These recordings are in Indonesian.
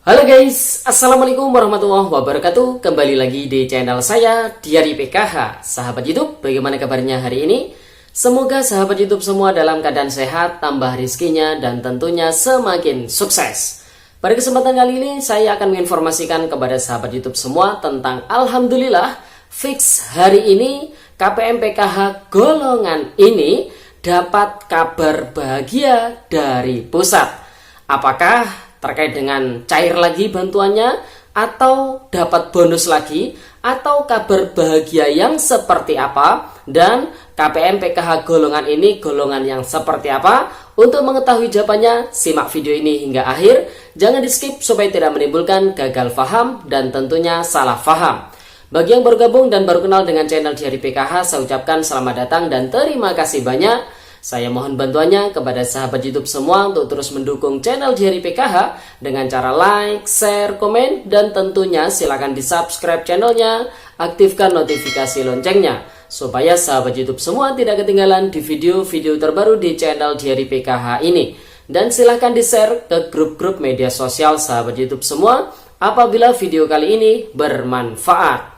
Halo guys, Assalamualaikum warahmatullahi wabarakatuh. Kembali lagi di channel saya, Diari PKH. Sahabat YouTube, bagaimana kabarnya hari ini? Semoga sahabat YouTube semua dalam keadaan sehat, tambah rizkinya, dan tentunya semakin sukses. Pada kesempatan kali ini, saya akan menginformasikan kepada sahabat YouTube semua tentang Alhamdulillah, fix hari ini KPM PKH golongan ini dapat kabar bahagia dari pusat. Apakah terkait dengan cair lagi bantuannya, atau dapat bonus lagi, atau kabar bahagia yang seperti apa, dan KPM PKH golongan ini golongan yang seperti apa? Untuk mengetahui jawabannya, simak video ini hingga akhir. Jangan di skip supaya tidak menimbulkan gagal paham dan tentunya salah paham. Bagi yang baru gabung dan baru kenal dengan channel Diari PKH, saya ucapkan selamat datang dan terima kasih banyak. Saya mohon bantuannya kepada sahabat YouTube semua untuk terus mendukung channel Diari PKH dengan cara like, share, komen, dan tentunya silakan di subscribe channelnya, aktifkan notifikasi loncengnya supaya sahabat YouTube semua tidak ketinggalan di video-video terbaru di channel Diari PKH ini. Dan silakan di share ke grup-grup media sosial sahabat YouTube semua apabila video kali ini bermanfaat.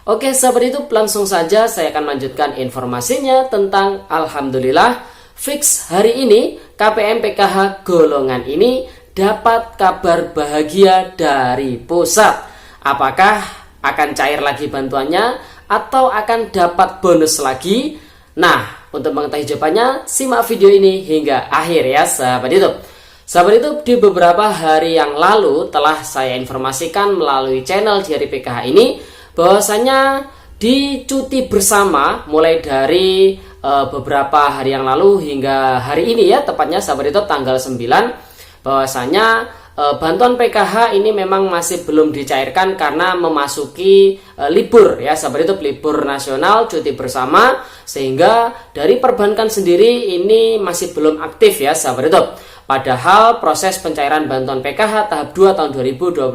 Oke sahabat YouTube, langsung saja saya akan lanjutkan informasinya tentang Alhamdulillah fix hari ini KPM PKH golongan ini dapat kabar bahagia dari pusat. Apakah akan cair lagi bantuannya atau akan dapat bonus lagi? Nah, untuk mengetahui jawabannya simak video ini hingga akhir ya sahabat YouTube. Sahabat YouTube, di beberapa hari yang lalu telah saya informasikan melalui channel Diari PKH ini bahwasanya di cuti bersama mulai dari beberapa hari yang lalu hingga hari ini ya, tepatnya sahabat YouTube tanggal 9, bahwasanya bantuan PKH ini memang masih belum dicairkan karena memasuki libur ya sahabat YouTube, libur nasional cuti bersama, sehingga dari perbankan sendiri ini masih belum aktif ya sahabat YouTube. Padahal proses pencairan bantuan PKH tahap 2 tahun 2022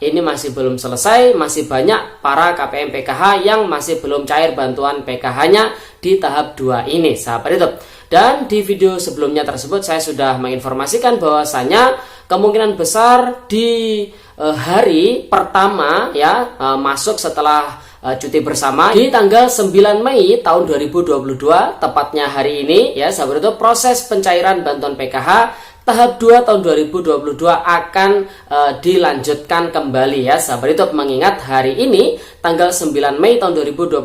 ini masih belum selesai, masih banyak para KPM PKH yang masih belum cair bantuan PKH-nya di tahap 2 ini, sahabat YouTube. Dan di video sebelumnya tersebut saya sudah menginformasikan bahwasanya kemungkinan besar di hari pertama ya masuk setelah cuti bersama di tanggal 9 Mei tahun 2022, tepatnya hari ini ya sahabat itu, proses pencairan bantuan PKH tahap 2 tahun 2022 akan dilanjutkan kembali ya sahabat itu. Mengingat hari ini tanggal 9 Mei tahun 2022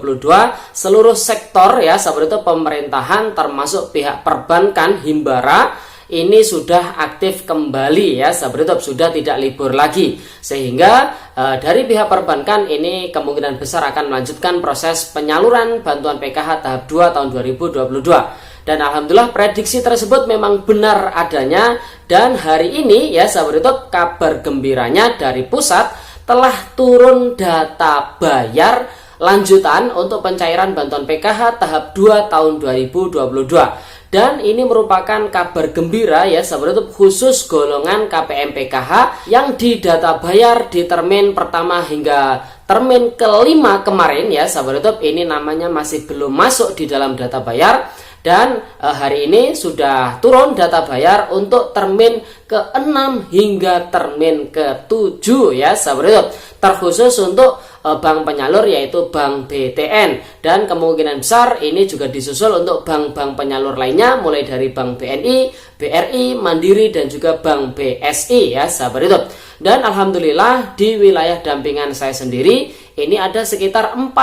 seluruh sektor ya sahabat itu, pemerintahan termasuk pihak perbankan Himbara ini sudah aktif kembali ya sahabat YouTube, sudah tidak libur lagi, sehingga dari pihak perbankan ini kemungkinan besar akan melanjutkan proses penyaluran bantuan PKH tahap 2 tahun 2022. Dan alhamdulillah prediksi tersebut memang benar adanya, dan hari ini ya sahabat YouTube, kabar gembiranya dari pusat telah turun data bayar lanjutan untuk pencairan bantuan PKH tahap 2 tahun 2022. Dan ini merupakan kabar gembira ya sahabat YouTube, khusus golongan KPM PKH yang di data bayar di termin pertama hingga termin kelima kemarin ya sahabat YouTube, ini namanya masih belum masuk di dalam data bayar. Dan hari ini sudah turun data bayar untuk termin ke-6 hingga termin ke-7 ya sahabat YouTube, terkhusus untuk bank penyalur yaitu Bank BTN, dan kemungkinan besar ini juga disusul untuk bank-bank penyalur lainnya mulai dari Bank BNI, BRI, Mandiri, dan juga Bank BSI ya sahabat YouTube. Dan alhamdulillah di wilayah dampingan saya sendiri ini ada sekitar 40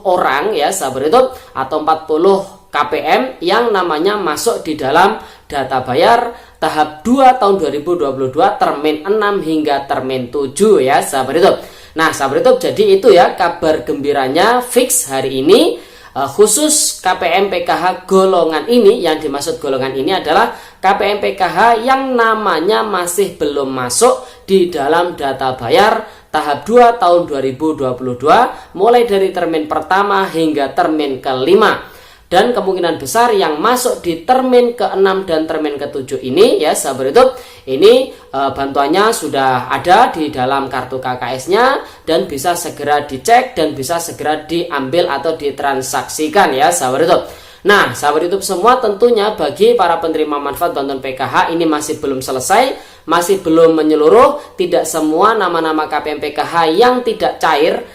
orang ya sahabat YouTube, atau 40 KPM yang namanya masuk di dalam data bayar tahap 2 tahun 2022 termin 6 hingga termin 7 ya sahabat YouTube. Nah sahabat YouTube, jadi itu ya kabar gembiranya fix hari ini khusus KPM PKH golongan ini. Yang dimaksud golongan ini adalah KPM PKH yang namanya masih belum masuk di dalam data bayar tahap 2 tahun 2022 mulai dari termin pertama hingga termin kelima. Dan kemungkinan besar yang masuk di termin ke-6 dan termin ke-7 ini ya sahabat YouTube, ini bantuannya sudah ada di dalam kartu KKS-nya dan bisa segera dicek dan bisa segera diambil atau ditransaksikan ya sahabat YouTube. Nah, sahabat YouTube semua, tentunya bagi para penerima manfaat bantuan PKH ini masih belum selesai, masih belum menyeluruh, tidak semua nama-nama KPM PKH yang tidak cair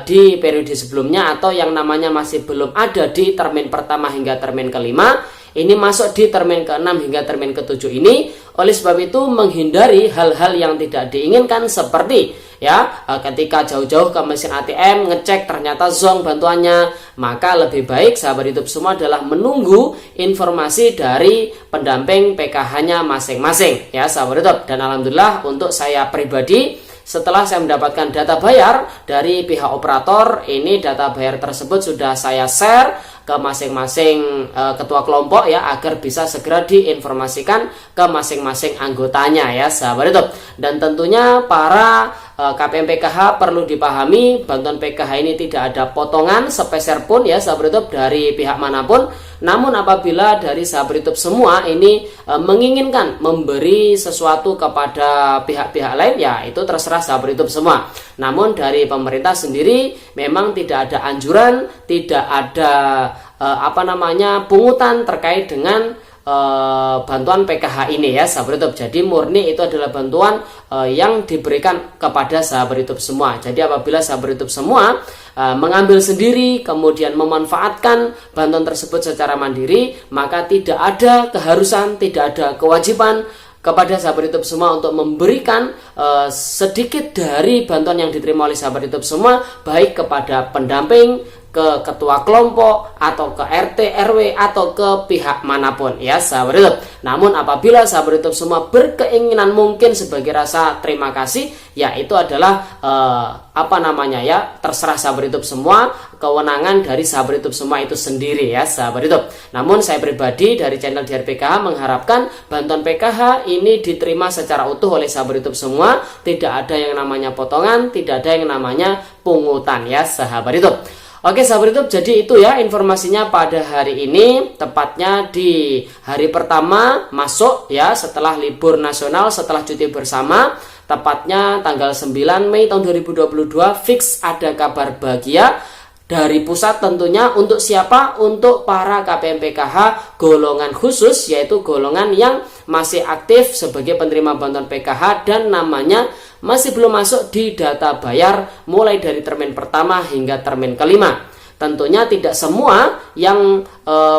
di periode sebelumnya atau yang namanya masih belum ada di termin pertama hingga termin kelima ini masuk di termin ke-6 hingga termin ke-7 ini. Oleh sebab itu menghindari hal-hal yang tidak diinginkan seperti ketika jauh-jauh ke mesin ATM ngecek ternyata zonk bantuannya, maka lebih baik sahabat YouTube semua adalah menunggu informasi dari pendamping PKH-nya masing-masing ya sahabat YouTube. Dan alhamdulillah untuk saya pribadi, setelah saya mendapatkan data bayar dari pihak operator, ini data bayar tersebut sudah saya share ke masing-masing ketua kelompok ya, agar bisa segera diinformasikan ke masing-masing anggotanya ya sahabat YouTube. Dan tentunya para KPM PKH perlu dipahami, bantuan PKH ini tidak ada potongan sepeser pun ya sahabat YouTube dari pihak manapun. Namun apabila dari sahabat YouTube semua ini menginginkan memberi sesuatu kepada pihak-pihak lain, ya itu terserah sahabat YouTube semua. Namun dari pemerintah sendiri memang tidak ada anjuran, tidak ada pungutan terkait dengan bantuan PKH ini ya sahabat YouTube. Jadi murni itu adalah bantuan yang diberikan kepada sahabat YouTube semua. Jadi apabila sahabat YouTube semua mengambil sendiri kemudian memanfaatkan bantuan tersebut secara mandiri, maka tidak ada keharusan, tidak ada kewajiban kepada sahabat YouTube semua untuk memberikan sedikit dari bantuan yang diterima oleh sahabat YouTube semua, baik kepada pendamping, ke ketua kelompok, atau ke RT, RW, atau ke pihak manapun ya sahabat YouTube. Namun apabila sahabat YouTube semua berkeinginan mungkin sebagai rasa terima kasih, ya itu adalah terserah sahabat YouTube semua, kewenangan dari sahabat YouTube semua itu sendiri ya sahabat YouTube. Namun saya pribadi dari channel Diari PKH mengharapkan bantuan PKH ini diterima secara utuh oleh sahabat YouTube semua, tidak ada yang namanya potongan, tidak ada yang namanya pungutan ya sahabat YouTube. Oke sahabat YouTube, jadi itu ya informasinya pada hari ini, tepatnya di hari pertama masuk ya setelah libur nasional, setelah cuti bersama, tepatnya tanggal 9 Mei tahun 2022, fix ada kabar bahagia dari pusat tentunya. Untuk siapa? Untuk para KPM PKH golongan khusus, yaitu golongan yang masih aktif sebagai penerima bantuan PKH dan namanya masih belum masuk di data bayar mulai dari termin pertama hingga termin kelima. Tentunya tidak semua yang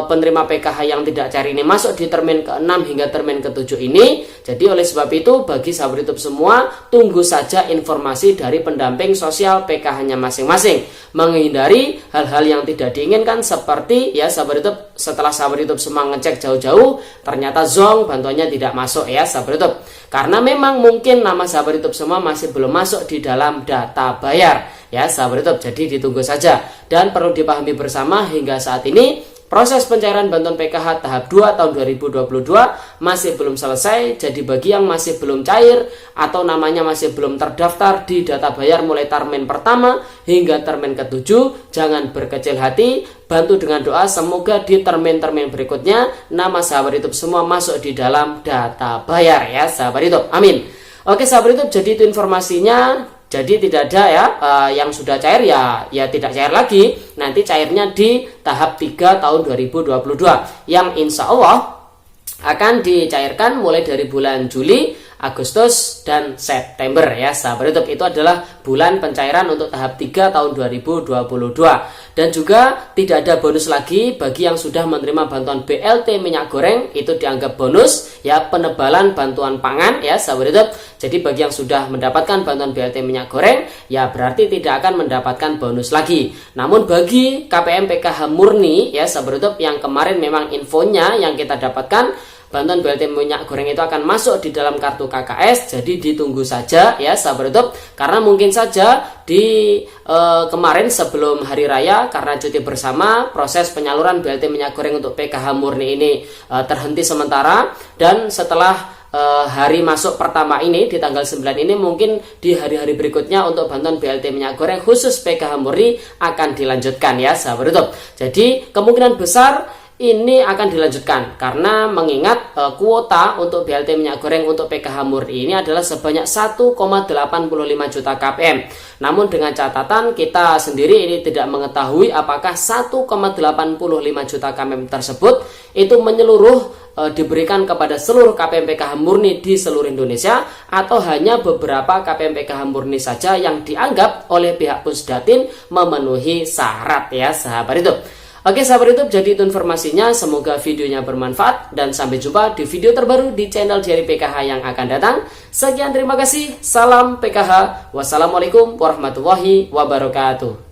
penerima PKH yang tidak cair ini masuk di termin ke-6 hingga termin ke-7 ini. Jadi oleh sebab itu bagi sahabat YouTube semua, tunggu saja informasi dari pendamping sosial PKH-nya masing-masing, menghindari hal-hal yang tidak diinginkan seperti ya sahabat YouTube, setelah sahabat YouTube semua ngecek jauh-jauh ternyata zonk bantuannya tidak masuk ya sahabat YouTube. Karena memang mungkin nama sahabat YouTube semua masih belum masuk di dalam data bayar ya sahabat YouTube. Jadi ditunggu saja. Dan perlu dipahami bersama, hingga saat ini proses pencairan bantuan PKH tahap 2 tahun 2022 masih belum selesai. Jadi bagi yang masih belum cair atau namanya masih belum terdaftar di data bayar mulai termin pertama hingga termin ke-7, jangan berkecil hati, bantu dengan doa semoga di termin-termin berikutnya nama sahabat YouTube semua masuk di dalam data bayar ya sahabat YouTube. Amin. Oke sahabat YouTube, jadi itu informasinya. Jadi tidak ada ya yang sudah cair ya tidak cair lagi. Nanti cairnya di tahap 3 tahun 2022 yang insya Allah akan dicairkan mulai dari bulan Juli, Agustus, dan September ya sahabat YouTube. Itu adalah bulan pencairan untuk tahap 3 tahun 2022. Dan juga tidak ada bonus lagi bagi yang sudah menerima bantuan BLT minyak goreng, itu dianggap bonus ya, penebalan bantuan pangan ya sahabat YouTube. Jadi bagi yang sudah mendapatkan bantuan BLT minyak goreng ya berarti tidak akan mendapatkan bonus lagi. Namun bagi KPM PKH murni ya sahabat YouTube, yang kemarin memang infonya yang kita dapatkan bantuan BLT minyak goreng itu akan masuk di dalam kartu KKS. Jadi ditunggu saja ya sahabat YouTube, karena mungkin saja di kemarin sebelum hari raya karena cuti bersama, proses penyaluran BLT minyak goreng untuk PKH murni ini terhenti sementara. Dan setelah hari masuk pertama ini di tanggal 9 ini, mungkin di hari-hari berikutnya untuk bantuan BLT minyak goreng khusus PKH murni akan dilanjutkan ya sahabat YouTube. Jadi kemungkinan besar ini akan dilanjutkan karena mengingat kuota untuk BLT minyak goreng untuk PKH murni ini adalah sebanyak 1,85 juta kpm. Namun dengan catatan kita sendiri ini tidak mengetahui apakah 1,85 juta kpm tersebut itu menyeluruh diberikan kepada seluruh KPM PKH murni di seluruh Indonesia atau hanya beberapa KPM PKH murni saja yang dianggap oleh pihak Pusdatin memenuhi syarat ya sahabat YouTube. Oke sahabat YouTube, jadi itu informasinya, semoga videonya bermanfaat dan sampai jumpa di video terbaru di channel Diari PKH yang akan datang. Sekian, terima kasih, salam PKH, wassalamualaikum warahmatullahi wabarakatuh.